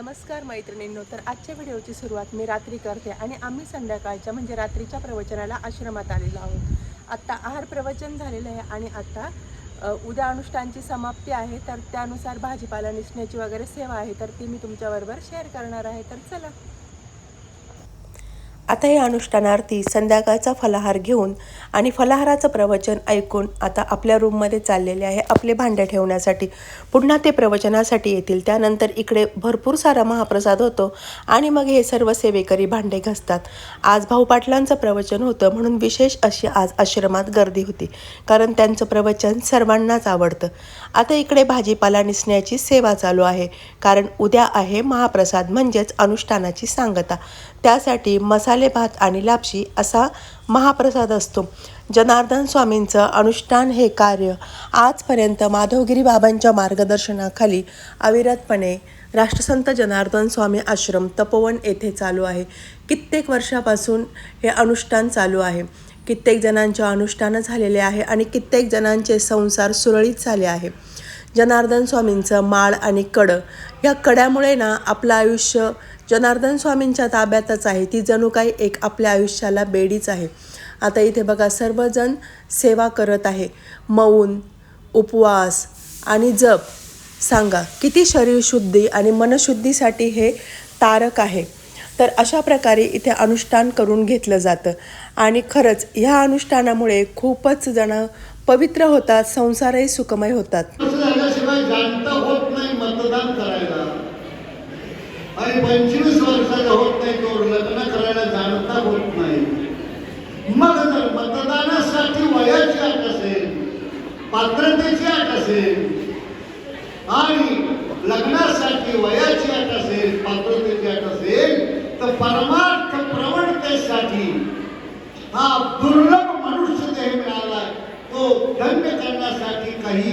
नमस्कार मैत्रिणींनो, तर आजच्या व्हिडिओची सुरुवात मी रात्री करते आणि आम्ही संध्याकाळच्या म्हणजे रात्रीच्या प्रवचनाला आश्रमात आलेलो आहोत। आत्ता आहार प्रवचन झालेलं आहे आणि आता उद्या अनुष्ठानची समाप्ती आहे, तर त्यानुसार भाजीपाला निसण्याची वगैरे सेवा आहे, तर ती मी तुमच्याबरोबर शेअर करणार आहे। तर चला, आता हे अनुष्ठानार्थी संध्याकाळचा फलाहार घेऊन आणि फलाहाराचं प्रवचन ऐकून आता आपल्या रूममध्ये चाललेले आहे आपले भांडे ठेवण्यासाठी। पुन्हा ते प्रवचनासाठी येतील, त्यानंतर इकडे भरपूर सारा महाप्रसाद होतो आणि मग हे सर्व सेवेकरी भांडे घासतात। आज भाऊ पाटलांचं प्रवचन होतं म्हणून विशेष अशी आज आश्रमात गर्दी होती, कारण त्यांचं प्रवचन सर्वांनाच आवडतं। आता इकडे भाजीपाला निसण्याची सेवा चालू आहे, कारण उद्या आहे महाप्रसाद म्हणजेच अनुष्ठानाची सांगता। त्यासाठी मसाले भात आणि लापशी असा महाप्रसाद असतो। जनार्दन स्वामींचं अनुष्ठान हे कार्य आजपर्यंत माधवगिरी बाबांच्या मार्गदर्शनाखाली अविरतपणे राष्ट्रसंत जनार्दन स्वामी आश्रम तपोवन येथे चालू आहे। कित्येक वर्षापासून हे अनुष्ठान चालू आहे। कित्येक जणांचे अनुष्ठान झालेले आहे आणि कित्येक जणांचे संसार सुरळीत झाले आहे। जनार्दन स्वामींचं माळ आणि कड, या कड्यामुळे ना आपलं आयुष्य जनार्दन स्वामींच्या ताब्यातच आहे। ती जणू काही एक आपल्या आयुष्याला बेडीच आहे। आता इथे बघा, सर्वजण सेवा करत आहे। मौन, उपवास आणि जप, सांगा किती शरीरशुद्धी आणि मनशुद्धीसाठी हे तारक आहे। तर अशा प्रकारे इथे अनुष्ठान करून घेतलं जातं आणि खरंच ह्या अनुष्ठानामुळे खूपच जण पवित्र होतात, संसारही सुखमय होतात। मतदान करायला आणि 25 वर्षाचा होत नाही तो लग्न करायला जाणता होत नाही। मग जर मतदानासाठी वयाची अट असेल, पात्रतेची अट असेल आणि लग्नासाठी वयाची अट असेल, पात्रतेची अट असेल, तर परमार्थ प्रवणतेसाठी हा दुर्लभ मनुष्य देह मिळाला, तो धन्य करण्यासाठी काही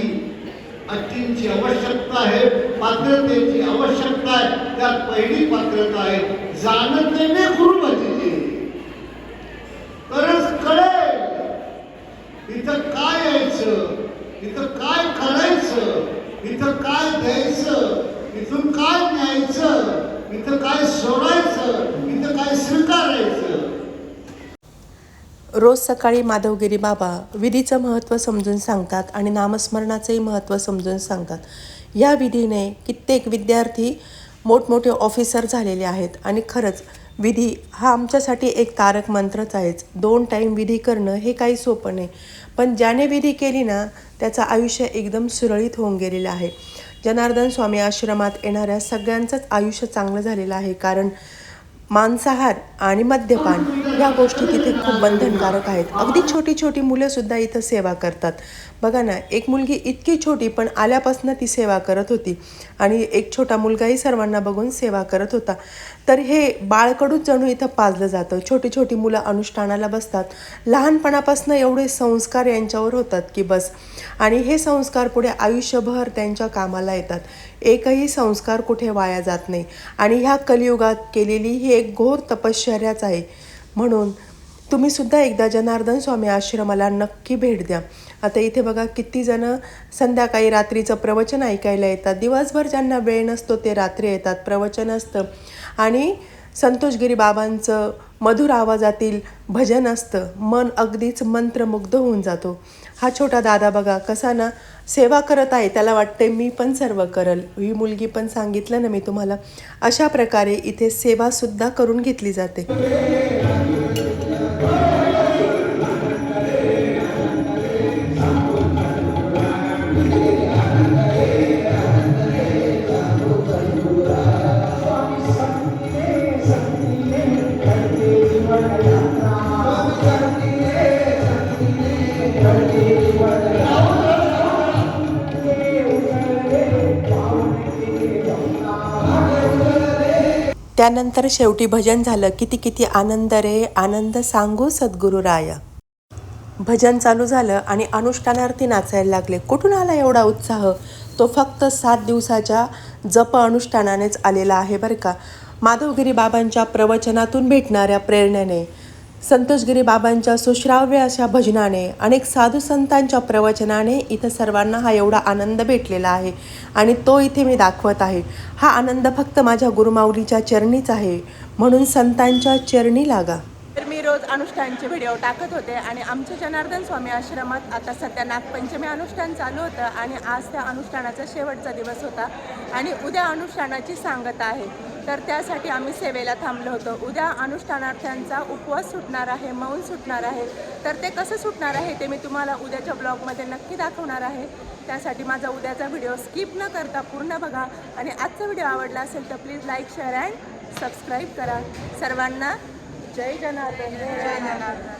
अटींची आवश्यकता आहे, पात्रतेची आवश्यकता आहे। त्यात पहिली पात्रता आहे जाणतेने गुरु भजते, तरच कळेल इथं काय यायचं, इथं काय करायचं, इथं काय द्यायचं, इथून काय न्यायचं, इथं काय सोडायचं, इथं काय स्वीकारायचं। रोज सकाळी माधवगिरी बाबा विधीचं महत्त्व समजून सांगतात आणि नामस्मरणाचंही महत्त्व समजून सांगतात। या विधीने कित्येक विद्यार्थी मोठमोठे ऑफिसर झालेले आहेत आणि खरंच विधी हा आमच्यासाठी एक तारक मंत्रच आहेच। 2 टाईम विधी करणं हे काही सोपं नाही, पण ज्याने विधी केली ना त्याचं आयुष्य एकदम सुरळीत होऊन गेलेलं आहे। जनार्दन स्वामी आश्रमात येणाऱ्या सगळ्यांचंच आयुष्य चांगलं झालेलं आहे, कारण मांसाहार आणि मद्यपान या गोष्टी तिथे खूप बंधनकारक आहेत। अगदी छोटी छोटी मुलंसुद्धा इथं सेवा करतात। बघा ना, एक मुलगी इतकी छोटी पण आल्यापासून ती सेवा करत होती आणि एक छोटा मुलगाही सर्वांना बघून सेवा करत होता। तर हे बाळकडूच जणू इथं पाजलं जातं। छोटी छोटी मुलं अनुष्ठानाला बसतात, लहानपणापासून एवढे संस्कार यांच्यावर होतात की बस, आणि हे संस्कार पुढे आयुष्यभर त्यांच्या कामाला येतात। एकही संस्कार कुठे वाया जात नाही आणि ह्या कलियुगात केलेली ही एक घोर तपश्चर्याच आहे। म्हणून तुम्ही सुद्धा एकदा जनार्दन स्वामी आश्रमाला नक्की भेट द्या। आता इथे बघा, किती जण संध्याकाळी रात्रीचं प्रवचन ऐकायला येतात। दिवसभर ज्यांना वेळ नसतो ते रात्री येतात, प्रवचन असतं आणि संतोषगिरी बाबांचं मधुर आवाजातील भजन असतं। मन अगदीच मंत्रमुग्ध होऊन जातो। हा छोटा दादा बघा कसा ना सेवा करत आहे, त्याला वाटते मी पण सर्व करल। ही मुलगी पण सांगितलं ना मी तुम्हाला, अशा प्रकारे इथे सेवासुद्धा करून घेतली जाते। त्यानंतर शेवटी भजन झालं। किती किती आनंद रे आनंद सांगू सद्गुरू राया। भजन चालू झालं आणि अनुष्ठानार्थी नाचायला लागले। कुठून आला एवढा उत्साह? तो फक्त 7 दिवसाच्या जप अनुष्ठानानेच आलेला आहे बरं का। माधवगिरी बाबांच्या प्रवचनातून भेटणाऱ्या प्रेरणेने संतोषगिरी बाबांच्या सुश्राव्य अशा भजनाने, अनेक साधू संतांच्या प्रवचनाने इथं सर्वांना हा एवढा आनंद भेटलेला आहे आणि तो इथे मी दाखवत आहे. हा आनंद फक्त माझ्या गुरुमाऊलीच्या चरणीच आहे, म्हणून संतांच्या चरणी लागा. तर मी रोज अनुष्ठानचे व्हिडिओ टाकत होते आणि आमच्या जनार्दन स्वामी आश्रमात आता सध्या नागपंचमी अनुष्ठान चालू होतं आणि आज त्या अनुष्ठानाचा शेवटचा दिवस होता आणि उद्या अनुष्ठानाची सांगता आहे. तर त्यासाठी आम्ही सेवेला थांबलो होतो. उद्या अनुष्ठानार्थ्यांचा उपवास सुटणार आहे, मौन सुटणार आहे. तर ते कसं सुटणार आहे ते मी तुम्हाला उद्याच्या ब्लॉगमध्ये नक्की दाखवणार आहे. त्यासाठी माझा उद्याचा व्हिडिओ स्किप न करता पूर्ण बघा आणि आजचा व्हिडिओ आवडला असेल तर please like, share and subscribe करा. सर्वांना जय जनार्दन. जय जनार्दन.